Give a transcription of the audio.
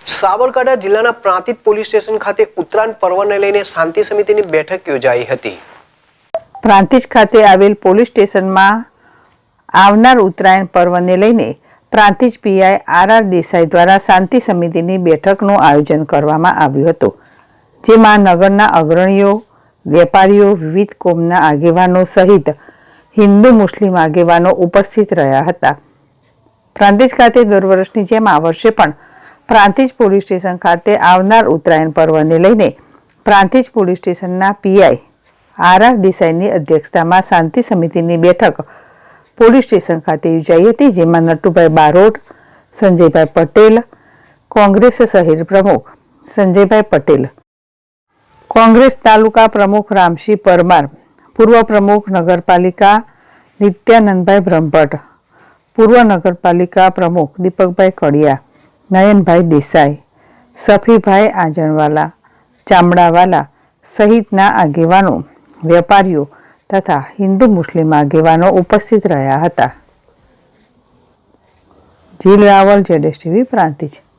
સાબરકાંઠા જિલ્લાના Prantij police station ખાતે ઉત્તરાયણ પર્વને લઈને શાંતિ સમિતિની બેઠક યોજાઈ હતી। પ્રાંતિજ ખાતે આવેલ પોલીસ સ્ટેશનમાં આવનાર ઉત્તરાયણ પર્વને લઈને પ્રાંતિજ પીઆઈ આર દેસાઈ દ્વારા શાંતિ સમિતિની બેઠકનું આયોજન કરવામાં આવ્યું હતું, જેમાં નગરના અગ્રણીઓ, વેપારીઓ, વિવિધ કોમના આગેવાનો સહિત હિન્દુ મુસ્લિમ આગેવાનો ઉપસ્થિત રહ્યા હતા। પ્રાંતિજ ખાતે દર વર્ષની જેમ આ વર્ષે પણ પ્રાંતિજ પોલીસ સ્ટેશન ખાતે આવનાર ઉત્તરાયણ પર્વને લઈને પ્રાંતિજ પોલીસ સ્ટેશનના પીઆઈ આર દેસાઈની અધ્યક્ષતામાં શાંતિ સમિતિની બેઠક પોલીસ સ્ટેશન ખાતે યોજાઈ હતી, જેમાં નટુભાઈ બારોટ, સંજયભાઈ પટેલ, કોંગ્રેસ શહેર પ્રમુખ સંજયભાઈ પટેલ, કોંગ્રેસ તાલુકા પ્રમુખ રામસિંહ પરમાર, પૂર્વ પ્રમુખ નગરપાલિકા નિત્યાનંદભાઈ બ્રહ્મભટ્ટ, પૂર્વ નગરપાલિકા પ્રમુખ દીપકભાઈ કડિયા, નયનભાઈ દેસાઈ, સફીભાઈ આંજણવાલા, ચામડાવાલા સહિતના આગેવાનો, વેપારીઓ તથા હિન્દુ મુસ્લિમ આગેવાનો ઉપસ્થિત રહ્યા હતા। જીલ રાવલ, ZSTV, પ્રાંતિજ।